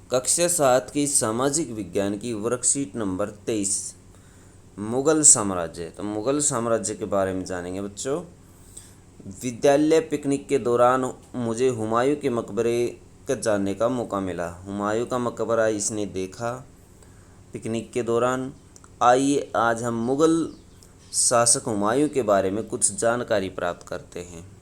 कक्षा 7 की सामाजिक विज्ञान की वर्कशीट नंबर 23 मुगल साम्राज्य। तो मुगल साम्राज्य के बारे में जानेंगे बच्चों। विद्यालय पिकनिक के दौरान मुझे हुमायूं के मकबरे का जानने का मौका मिला। हुमायूं का मकबरा इसने देखा पिकनिक के दौरान। आइए आज हम मुगल शासक हुमायूं के बारे में कुछ जानकारी प्राप्त करते हैं।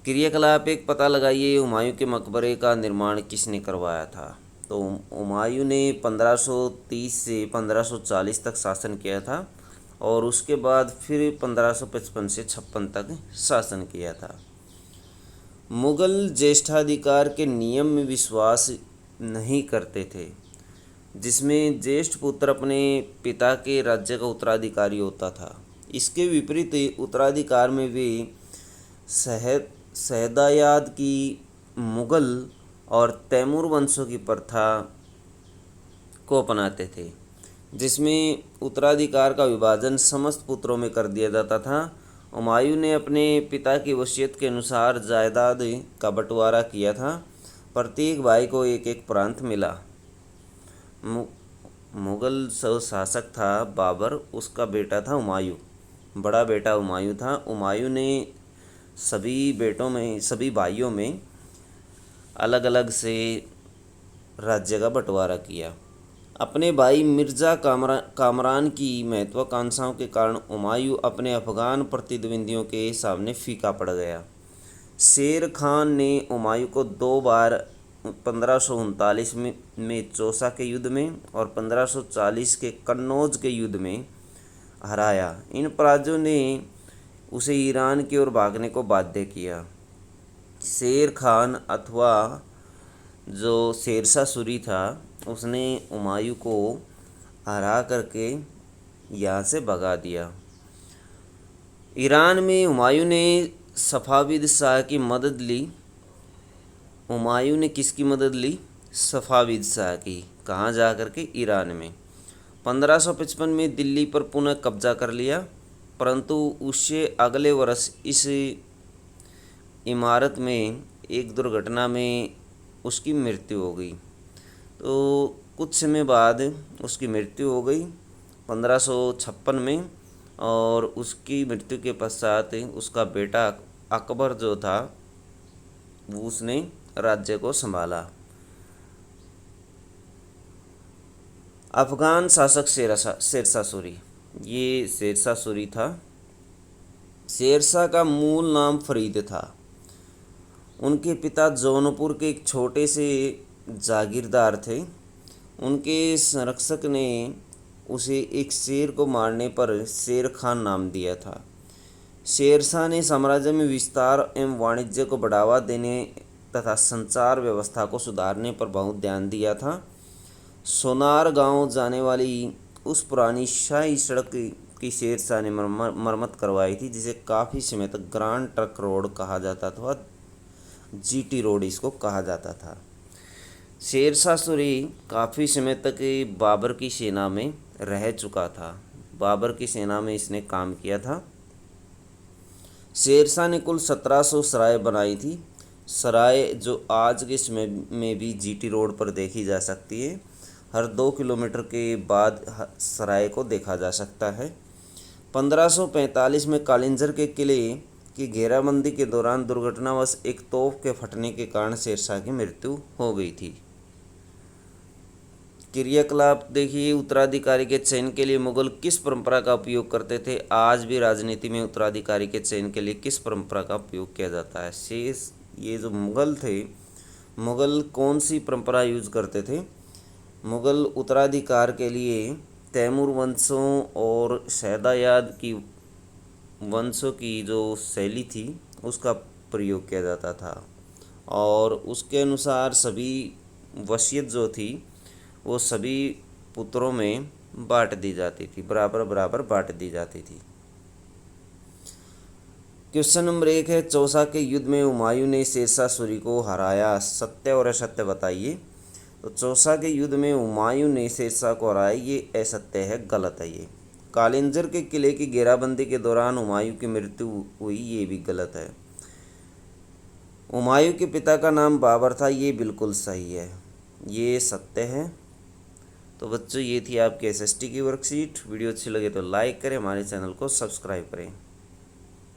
क्रियाकलाप एक, पता लगाइए हुमायूं के मकबरे का निर्माण किसने करवाया था। तो हुमायूं ने 1530 से 1540 तक शासन किया था और उसके बाद फिर 1555 से 56 तक शासन किया था। मुगल ज्येष्ठाधिकार के नियम में विश्वास नहीं करते थे, जिसमें ज्येष्ठ पुत्र अपने पिता के राज्य का उत्तराधिकारी होता था। इसके विपरीत उत्तराधिकार में वे शहदायाद की मुगल और तैमूर वंशों की प्रथा को अपनाते थे, जिसमें उत्तराधिकार का विभाजन समस्त पुत्रों में कर दिया जाता था। हुमायूं ने अपने पिता की वसीयत के अनुसार जायदाद का बंटवारा किया था। प्रत्येक भाई को एक एक प्रांत मिला। मुगल शासक था बाबर, उसका बेटा था हुमायूं, बड़ा बेटा हुमायूं था। हुमायूं ने सभी भाइयों में अलग अलग से राज्य का बंटवारा किया। अपने भाई मिर्ज़ा कामरान की महत्वाकांक्षाओं के कारण हुमायूं अपने अफ़गान प्रतिद्वंदियों के सामने फीका पड़ गया। शेर खान ने हुमायूं को 2 बार 1539 में चौसा के युद्ध में और 1540 के कन्नौज के युद्ध में हराया। इन पराजयों ने उसे ईरान की ओर भागने को बाध्य किया। शेर खान अथवा जो शेरशाह सूरी था, उसने हुमायूं को हरा करके यहाँ से भगा दिया। ईरान में हुमायूं ने सफ़ाविद शाह की मदद ली। हुमायूं ने किसकी मदद ली? सफ़ाविद शाह की। कहाँ जा कर के? ईरान में। 1555 में दिल्ली पर पुनः कब्जा कर लिया, परंतु उससे अगले वर्ष इस इमारत में एक दुर्घटना में उसकी मृत्यु हो गई। तो कुछ समय बाद उसकी मृत्यु हो गई 1556 में, और उसकी मृत्यु के पश्चात उसका बेटा अकबर जो था, वो उसने राज्य को संभाला। अफ़गान शासक शेरशाह सूरी, ये शेरशाह सूरी था। शेरशाह का मूल नाम फरीद था। उनके पिता जौनपुर के एक छोटे से जागीरदार थे। उनके संरक्षक ने उसे एक शेर को मारने पर शेर खान नाम दिया था। शेरशाह ने साम्राज्य में विस्तार एवं वाणिज्य को बढ़ावा देने तथा संचार व्यवस्था को सुधारने पर बहुत ध्यान दिया था। सोनार गांव जाने वाली उस पुरानी शाही सड़क की शेरशाह ने मरम्मत करवाई थी, जिसे काफ़ी समय तक ग्रांड ट्रक रोड कहा जाता था, जीटी रोड इसको कहा जाता था। शेरशाह सूरी काफ़ी समय तक बाबर की सेना में रह चुका था। बाबर की सेना में इसने काम किया था। शेरशाह ने कुल 1700 सराय बनाई थी। सराय जो आज के समय में भी जीटी रोड पर देखी जा सकती है। हर 2 किलोमीटर के बाद सराय को देखा जा सकता है। 1545 में कालिंजर के किले की घेराबंदी के दौरान दुर्घटनावश एक तोप के फटने के कारण शेरशाह की मृत्यु हो गई थी। क्रियाकलाप देखिए। उत्तराधिकारी के चयन के लिए मुगल किस परंपरा का उपयोग करते थे? आज भी राजनीति में उत्तराधिकारी के चयन के लिए किस परंपरा का उपयोग किया जाता है? शेष ये जो मुगल थे, मुगल कौन सी परंपरा यूज करते थे? मुगल उत्तराधिकार के लिए तैमूर वंशों और शहदायाद की वंशों की जो शैली थी उसका प्रयोग किया जाता था, और उसके अनुसार सभी वसीयत जो थी वो सभी पुत्रों में बांट दी जाती थी, बराबर बराबर बांट दी जाती थी। क्वेश्चन नंबर 1 है, चौसा के युद्ध में हुमायूं ने शेरशाह सूरी को हराया, सत्य और असत्य बताइए। तो चौसा के युद्ध में हुमायूं ने शेरशाह को हराया, ये असत्य है, गलत है। ये कालिंजर के किले की घेराबंदी के दौरान हुमायूं की मृत्यु हुई, ये भी गलत है। हुमायूं के पिता का नाम बाबर था, ये बिल्कुल सही है। ये सत्य है। तो बच्चों ये थी आपके एसएसटी की वर्कशीट। वीडियो अच्छी लगे तो लाइक करें, हमारे चैनल को सब्सक्राइब करें।